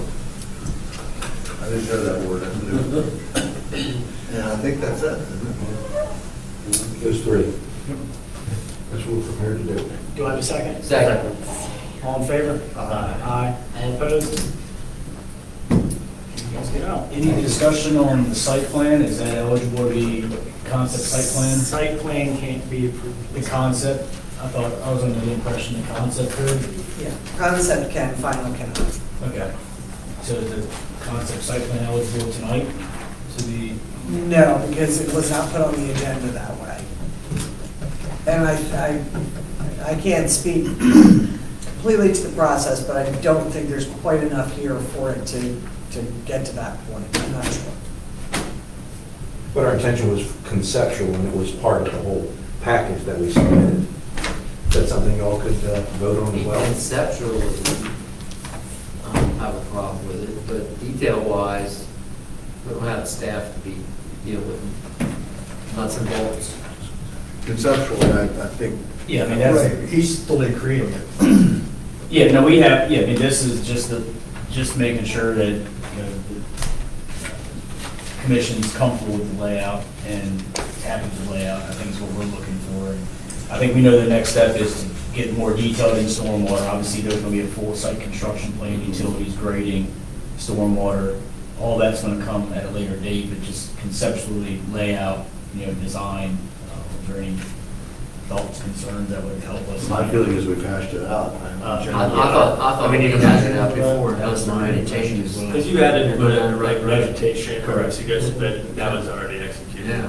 I didn't know that word, that's new. And I think that's it, isn't it? Those three. That's what we're prepared to do. Do I have a second? Second. All in favor? Aye. All opposed? You guys get out. Any discussion on the site plan? Is that eligible to be concept site plan? Site plan can't be approved. The concept, I thought, I was under the impression the concept could. Yeah, concept can, final cannot. Okay. So is the concept site plan eligible tonight to be? No, because it was not put on the agenda that way. And I can't speak completely to the process, but I don't think there's quite enough here for it to get to that point. I'm not sure. But our intention was conceptual, and it was part of the whole package that we submitted. Is that something y'all could vote on as well? Conceptually, I don't have a problem with it, but detail-wise, we don't have staff to be deal with nuts and bolts. Conceptually, I think. Yeah, I mean, that's. Right, he's still creating it. Yeah, no, we have, yeah, I mean, this is just making sure that, you know, the commission's comfortable with the layout and happy with the layout, I think is what we're looking for. And I think we know the next step is to get more detailed in stormwater. Obviously, there's gonna be a full site construction plan, utilities, grading, stormwater, all that's gonna come at a later date, but just conceptually layout, you know, design, is there any thoughts, concerns that would help us? My feeling is we've hashed it out. I thought we needed to hash it out before, that was not any changes. Because you added to put in like Right. vegetation, Correct. so you guys, but that was already executed. Yeah.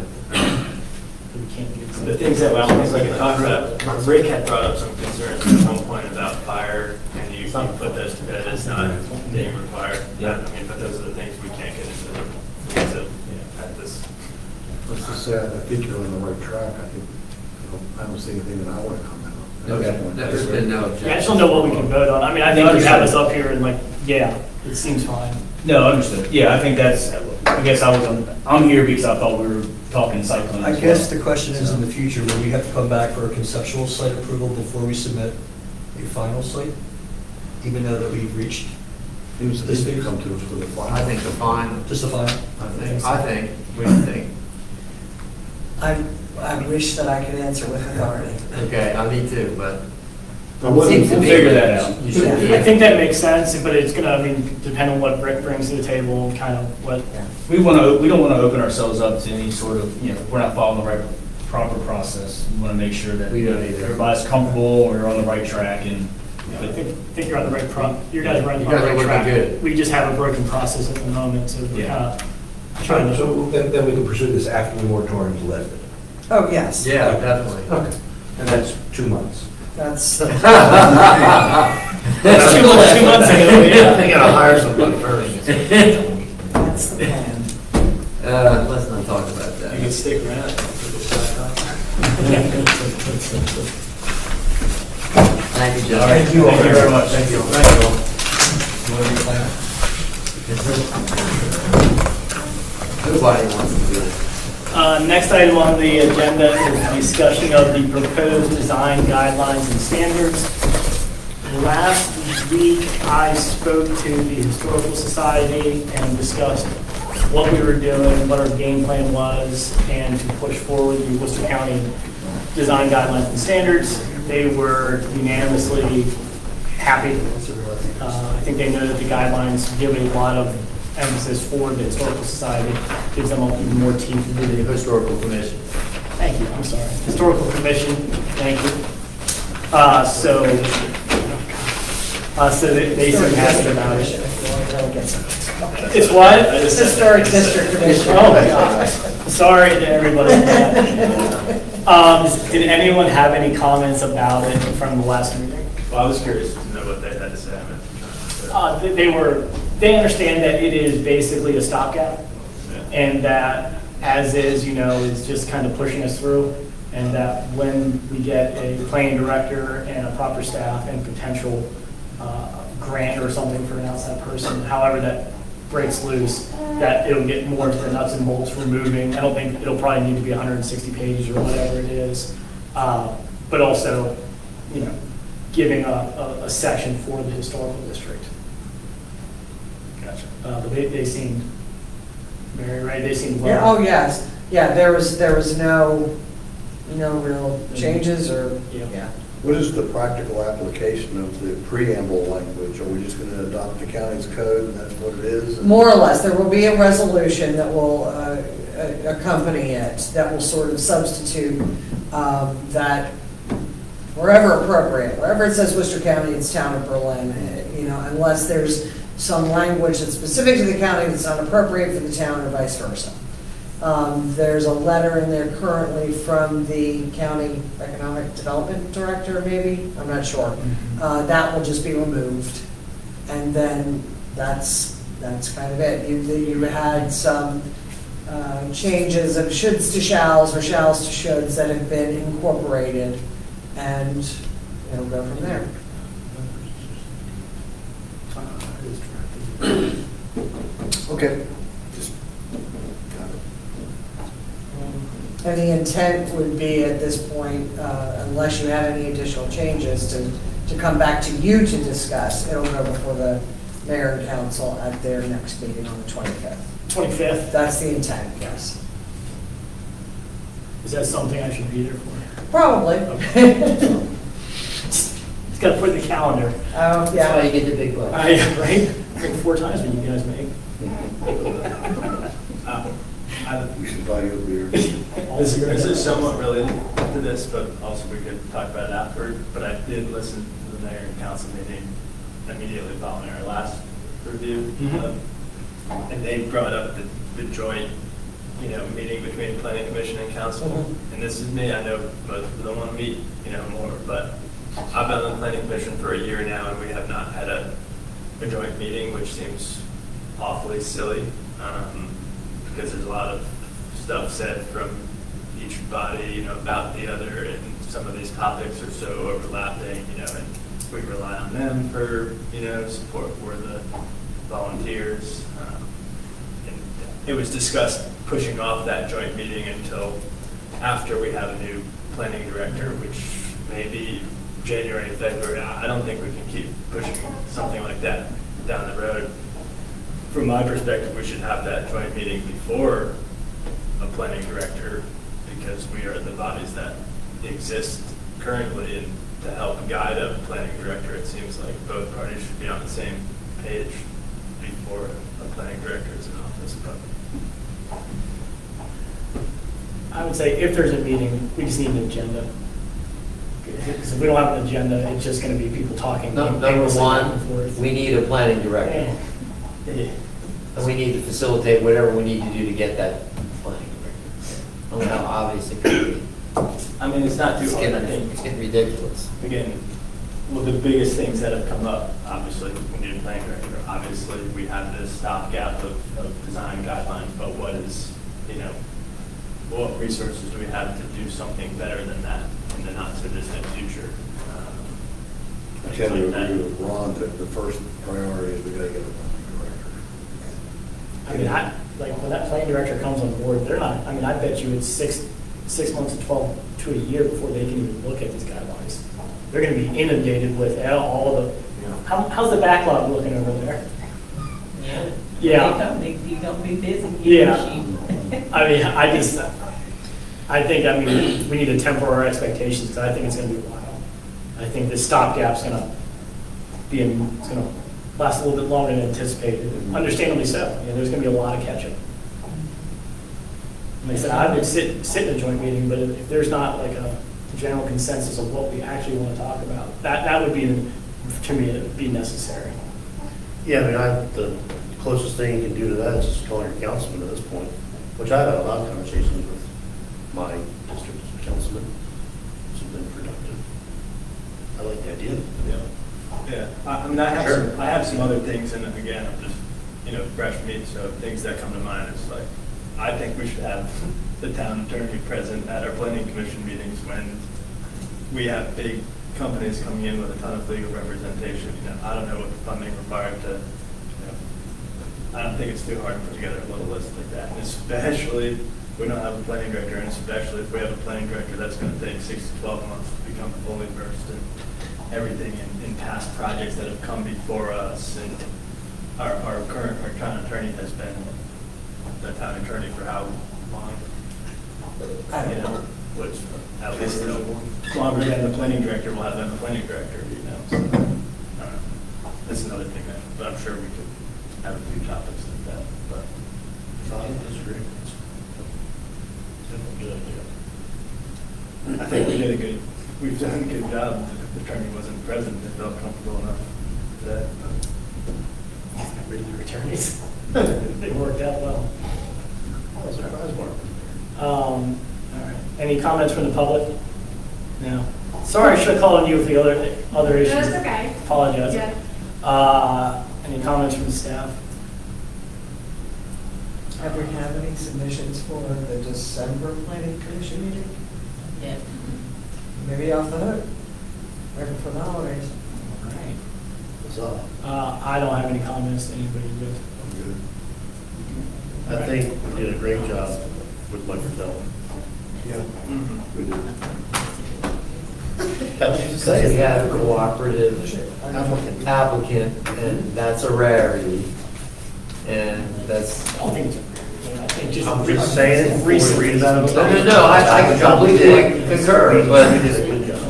We can't do The things that, well, things like I talked about, Rick had brought up some concerns at one point about we can put those to bed as not being required. Yeah. I mean, but those are the things we can't get into the weeds of, at this. Let's just say I think you're on the right track. I don't see anything that I want to comment on. Okay, there's been no objection. Yeah, I just don't know what we can vote on. I mean, I think you have us up here and like, yeah, it seems fine. No, understood. Yeah, I think that's, I guess I'm here because I thought we were talking site plan. I as guess well. the question is, in the future, will we have to come back for a conceptual site approval before we submit a final site? Even though that we've reached This may come to us with a final. I think the fine, just the final? I think, we think. I wish that I could answer with authority. Okay, I need to, but. We'll figure that out. You should- I think that makes sense, but it's gonna, I mean, depend on what Rick brings to the table, kind of what, We don't want to open ourselves up to any sort of, we're not following the right, proper process. We want to make sure that We don't either. everybody's comfortable, we're on the right track, and I think you're on the right you guys are on the You guys are right looking track. good. We just have a broken process at the moment, so we're Yeah. kind of trying to. So then we can pursue this after the moratorium's lifted. Oh, yes. Yeah, definitely. Okay. And that's 2 months. That's, That's 2 months ago, yeah. They gotta hire somebody first. that's the plan. Let's not talk about You that. can stick around. Thank you, Joe. thank you all very much. Thank you. Nobody wants to do this. Next item on the agenda is discussion of the proposed design guidelines and standards. Last week, I spoke to the Historical Society and discussed what we were doing, what our game plan was, and to push forward the Worcester County design guidelines and standards. They were unanimously happy. I think they know that the guidelines give a lot of emphasis for the Historical Society, gives them even more teeth to The the Historical Commission. Thank you, I'm sorry. Historical Commission, thank you. So they seem happy about it. It's what? Historic District Commission. Oh, my gosh. Sorry to everybody. Did anyone have any comments about it from the last meeting? Well, I was curious to know what they had to say. They understand that it is basically a stopgap, and that as is, is just kind of pushing us through, and that when we get a planning director and a proper staff and potential grant or something for an outside person, however that breaks loose, that it'll get more to the nuts and bolts for moving. I don't think it'll probably need to be 160 pages or whatever it is, but also, giving a section for the historical district. Gotcha. But they seemed, Mary, right? They seemed Yeah, well. oh, yes. Yeah, there was no real changes or, yeah. What is the practical application of the preamble language? Are we just going to adopt the county's code and that's what it is? More or less, there will be a resolution that will accompany it, that will sort of substitute that wherever appropriate, wherever it says Worcester County, it's Town of Berlin, unless there's some language that's specific to the county that's not appropriate for the town or vice versa. There's a letter in there currently from the county economic development director, maybe, I'm not sure. That will just be removed. And then that's kind of it. You had some changes of shoulds to shalls or shalls to shoulds that have been incorporated, and it'll go from there. Okay. And the intent would be at this point, unless you had any additional changes, to come back to you to discuss. It'll go before the mayor and council at their next meeting on the 25th. 25th, That's the intent, yes. is that something I should be there for? Probably. It's got to put in the calendar. That's why Yeah. you get the big bucks. Right? Bring 4 times what you guys make. We should buy you a beer. This is somewhat related to this, but also we could talk about it afterward. But I did listen to the mayor and council meeting immediately following our last review. And they brought up the joint, meeting between planning commission and council. And this is me, I know most people don't want to meet, more, but I've been on the planning commission for a year now, and we have not had a joint meeting, which seems awfully silly, because there's a lot of stuff said from each body, about the other, and some of these topics are so overlapping, and we rely on them for, support for the volunteers. And it was discussed pushing off that joint meeting until after we have a new planning director, which may be January, February. I don't think we can keep pushing something like that down the road. From my perspective, we should have that joint meeting before a planning director, because we are the bodies that exist currently, and to help guide a planning director, it seems like both parties should be on the same page before a planning director is in office. But I would say if there's a meeting, we just need an agenda. Because if we don't have an agenda, it's just going to be people talking. Number aimlessly back one, and forth. we need a planning director. Yeah. And we need to facilitate whatever we need to do to get that planning director. I don't know how obvious it could be. I mean, it's not too It's hard. I getting, think, it's getting ridiculous. again, well, the biggest things that have come up, obviously, we need a planning director. Obviously, we have this stopgap of design guidelines, but what is, what resources do we have to do something better than that in the not so distant future? I tend to agree with Ron that the first priority is we gotta get a planning director. I mean, when that planning director comes on board, they're not, I bet you it's 6 months to 12 to a year before they can even look at these guidelines. They're gonna be inundated with all the, how's the backlog looking over there? Yeah. You don't be busy. Yeah. I think we need to temper our expectations, because I think it's gonna be a while. I think this stopgap's gonna it's gonna last a little bit longer than anticipated, understandably so. There's gonna be a lot of catch-up. Like I said, I've been sitting in a joint meeting, but if there's not like a general consensus of what we actually want to talk about, that would be, to me, it'd be necessary. Yeah, the closest thing you can do to that is just calling your councilman at this point, which I've had a lot of conversations with my district councilman. It's been productive. I like the idea. Yeah, I have some other things, and again, I'm just, fresh meat, so things that come to mind is like, I think we should have the town attorney present at our planning commission meetings when we have big companies coming in with a ton of legal representation. I don't know what the funding required to, I don't think it's too hard to put together a little list like that. And especially if we don't have a planning director, and especially if we have a planning director that's going to take 6 to 12 months to become fully versed in everything in past projects that have come before us. And our town attorney has been the town attorney for how long? I don't know. Which, at least, longer than the planning director will have been the planning director, So, I don't know. That's another thing but I'm sure we could have a few topics like that, but. I disagree. I think we've done a good job. If the attorney wasn't present, they felt comfortable enough that. Read the attorneys. They worked out well. All right. Any comments from the public? No. Sorry, I should have called on you for the other issues. No, that's okay. Apologize. Yeah. Any comments from the staff? Have we had any submissions for the December planning commission meeting? Yeah. Maybe off the hook, right before the holidays. All right. What's up? I don't have any comments. Anybody good? I'm good. I think we did a great job with microfilm. Yeah. We do. Because we have a cooperative applicant, and that's a rarity. And that's, I don't think it's. I think just. I'm just saying it before we read about it. no, I completely concur, but.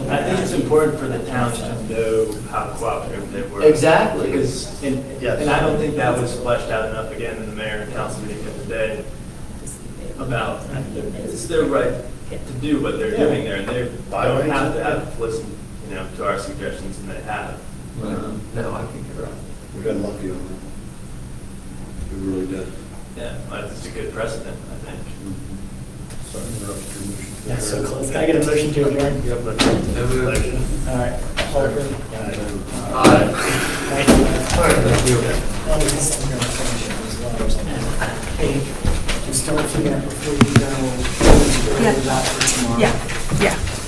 I think it's important for the towns to know how cooperative they were. Exactly. Because, Yes. and I don't think that was fleshed out enough again in the mayor and council meeting the other day about, it's their right to do what they're doing there, and they don't have to have listened, to our suggestions, and they have. No, I think you're right. We got lucky on that. We really did. Yeah, it's a good precedent, I think. Sorry, interrupted your motion. Yeah, so close. Can I get a motion to adjourn? Yep, that's. So moved. All right. Holger. Aye. Thank you. Oh, this is gonna finish it as well or something. Hey, just don't forget before you go, Yeah. that for tomorrow. Yeah, yeah.